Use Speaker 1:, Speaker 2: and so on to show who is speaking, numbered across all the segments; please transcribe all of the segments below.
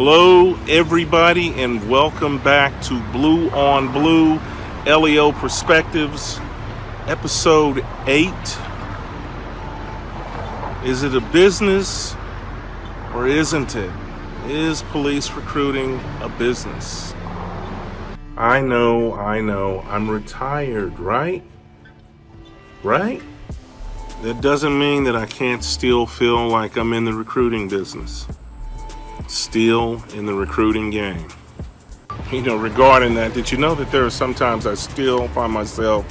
Speaker 1: Hello everybody and welcome back to Blue on Blue LEO Perspectives, episode 8. Is it a business or isn't it? Is police recruiting a business? I know, I'm retired, right? Right? That doesn't mean that I can't still feel like I'm in the recruiting business. Still in the recruiting game. Regarding that, did you know that there are sometimes I still find myself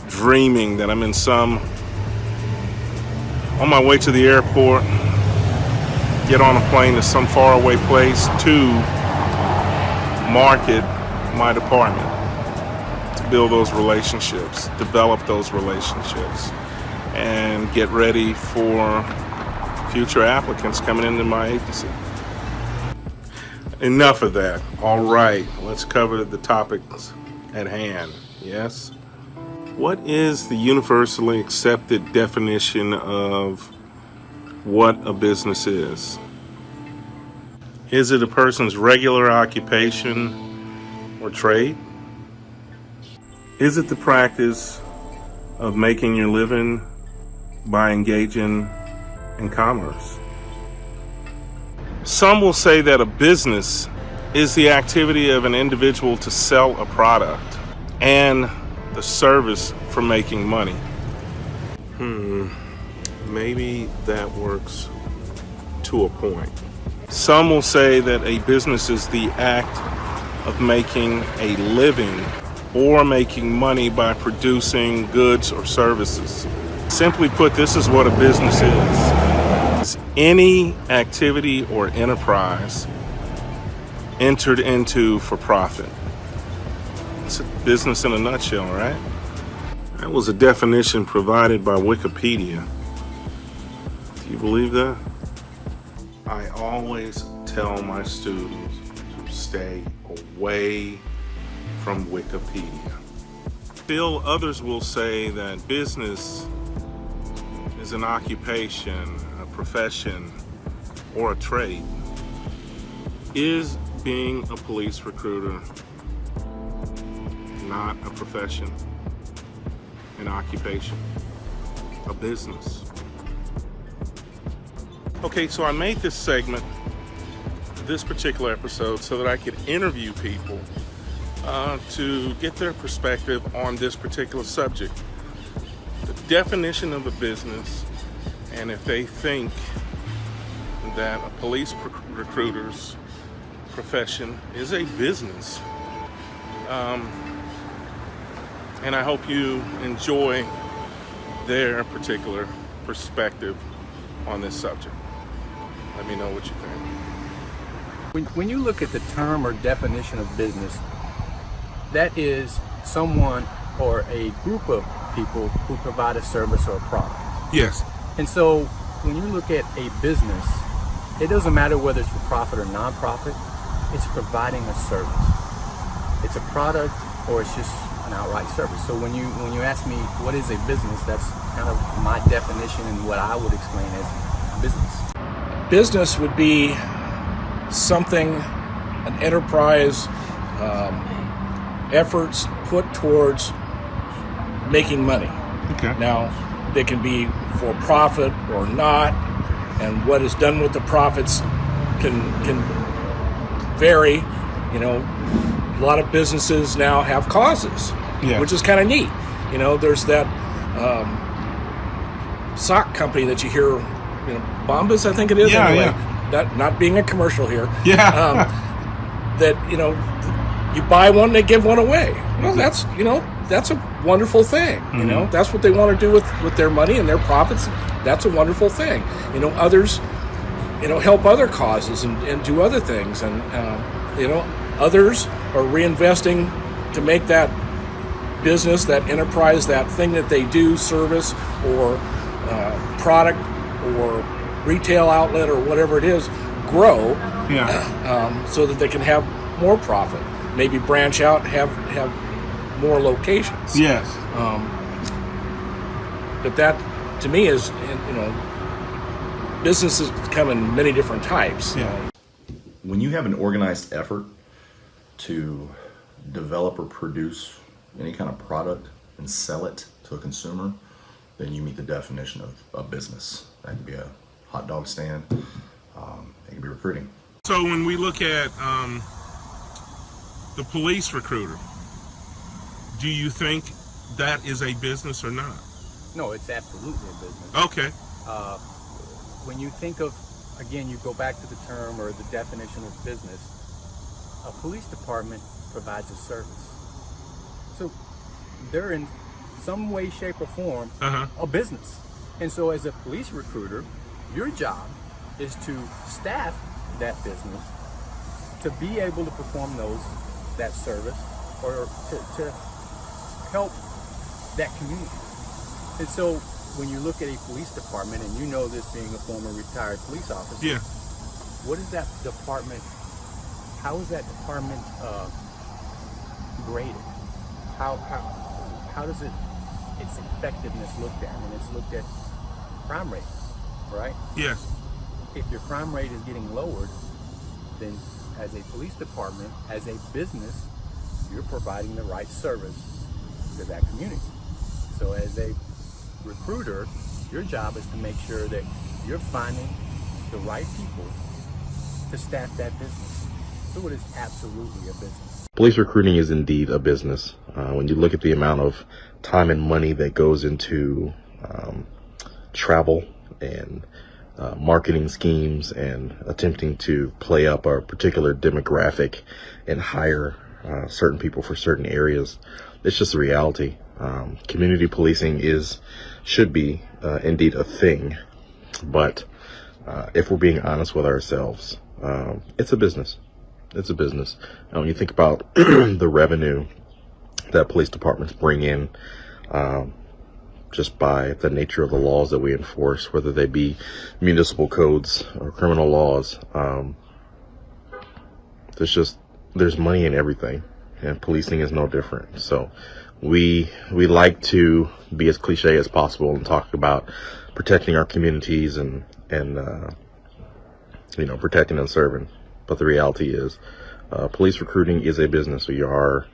Speaker 1: dreaming that I'm on my way to the airport, get on a plane to some faraway place to market my department, to build those relationships, develop those relationships, and get ready for future applicants coming into my agency. Enough of that. All right, let's cover the topics at hand. Yes? What is the universally accepted definition of what a business is? Is it a person's regular occupation or trade? Is it the practice of making your living by engaging in commerce? Some will say that a business is the activity of an individual to sell a product and the service for making money. Maybe that works to a point. Some will say that a business is the act of making a living or making money by producing goods or services. Simply put, this is what a business is. It's any activity or enterprise entered into for profit. It's a business in a nutshell, right? That was a definition provided by Wikipedia. Do you believe that? I always tell my students to stay away from Wikipedia. Still, others will say that business is an occupation, a profession, or a trade. Is being a police recruiter not a profession, an occupation, a business? Okay, so I made this segment, this particular episode, so that I could interview people to get their perspective on this particular subject. The definition of a business, and if they think that a police recruiter's profession is a business. And I hope you enjoy their particular perspective on this subject. Let me know what you think.
Speaker 2: When you look at the term or definition of business, that is someone or a group of people who provide a service or a product.
Speaker 1: Yes.
Speaker 2: And so when you look at a business, it doesn't matter whether it's for profit or non-profit, it's providing a service. It's a product or it's just an outright service. So when you ask me what is a business, that's kind of my definition and what I would explain as business.
Speaker 3: Business would be something, an enterprise, efforts put towards making money.
Speaker 1: Okay.
Speaker 3: Now, they can be for profit or not, and what is done with the profits can vary. A lot of businesses now have causes, which is kind of neat. There's that sock company that you hear, Bombas, I think it is. That, not being a commercial here. That you buy one, they give one away. Well, that's a wonderful thing. That's what they want to do with their money and their profits. That's a wonderful thing. Others, help other causes and do other things, and others are reinvesting to make that business, that enterprise, that thing that they do, service or product or retail outlet or whatever it is, grow. So that they can have more profit, maybe branch out, have more locations.
Speaker 1: Yes.
Speaker 3: But that, to me, is, businesses come in many different types.
Speaker 4: When you have an organized effort to develop or produce any kind of product and sell it to a consumer, then you meet the definition of a business. That could be a hot dog stand, it could be recruiting.
Speaker 1: So when we look at the police recruiter, do you think that is a business or not?
Speaker 2: No, it's absolutely a business.
Speaker 1: Okay.
Speaker 2: When you think of, again, you go back to the term or the definition of business, a police department provides a service. So they're in some way, shape, or form a business. And so as a police recruiter, your job is to staff that business to be able to perform that service or to help that community. And so when you look at a police department, and you know this being a former retired police officer,
Speaker 1: Yeah.
Speaker 2: what is that department, how is that department graded? How does its effectiveness looked at? And it's looked at crime rate, right?
Speaker 1: Yes.
Speaker 2: If your crime rate is getting lowered, then as a police department, as a business, you're providing the right service to that community. So as a recruiter, your job is to make sure that you're finding the right people to staff that business. So it is absolutely a business.
Speaker 5: Police recruiting is indeed a business. When you look at the amount of time and money that goes into travel and marketing schemes and attempting to play up a particular demographic and hire certain people for certain areas, it's just a reality. Community policing should be indeed a thing, but if we're being honest with ourselves, it's a business. It's a business. And when you think about the revenue that police departments bring in, just by the nature of the laws that we enforce, whether they be municipal codes or criminal laws, there's money in everything, and policing is no different. So we like to be as cliche as possible and talk about protecting our communities and protecting and serving. But the reality is, police recruiting is a business. We are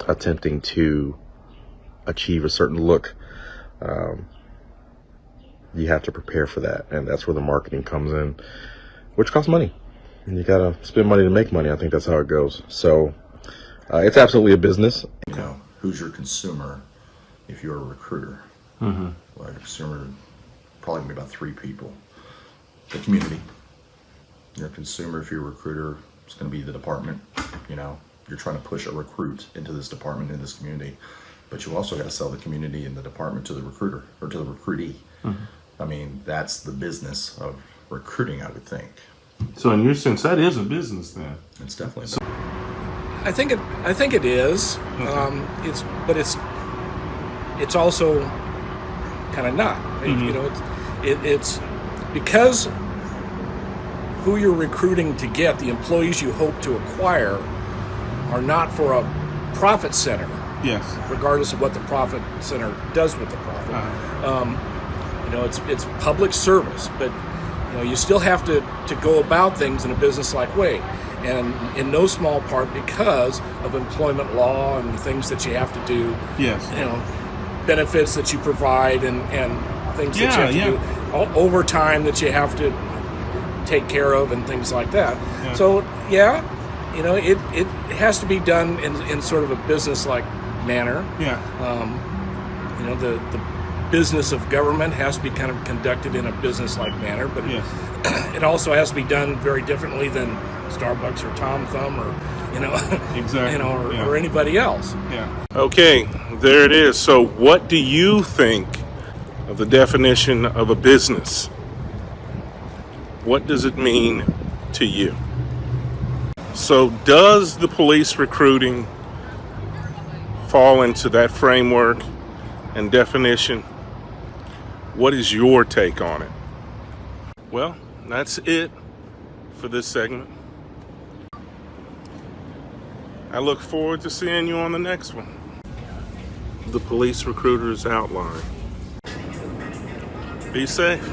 Speaker 5: attempting to achieve a certain look. You have to prepare for that, and that's where the marketing comes in, which costs money. And you gotta spend money to make money. I think that's how it goes. So it's absolutely a business.
Speaker 4: You know, who's your consumer if you're a recruiter? Well, your consumer probably gonna be about three people. The community. Your consumer, if you're a recruiter, it's going to be the department. You know, you're trying to push a recruit into this department, in this community, but you also got to sell the community and the department to the recruiter or to the recruitee. I mean, that's the business of recruiting, I would think.
Speaker 1: So in your sense, that is a business then?
Speaker 4: It's definitely.
Speaker 3: I think it is. It's also kind of not. You know, it's because who you're recruiting to get, the employees you hope to acquire, are not for a profit center.
Speaker 1: Yes.
Speaker 3: Regardless of what the profit center does with the profit. You know, it's public service, but you know, you still have to go about things in a business-like way, and in no small part because of employment law and the things that you have to do.
Speaker 1: Yes.
Speaker 3: You know, benefits that you provide and things that you have to do, overtime that you have to take care of and things like that. So you know, it has to be done in sort of a business-like manner. You know, the business of government has to be kind of conducted in a business-like manner, but it also has to be done very differently than Starbucks or Tom Thumb or
Speaker 1: exactly.
Speaker 3: You know, or anybody else.
Speaker 1: Okay, there it is. So what do you think of the definition of a business? What does it mean to you? So does the police recruiting fall into that framework and definition? What is your take on it? Well, that's it for this segment. I look forward to seeing you on the next one. The Police Recruiter's Outline. Be safe.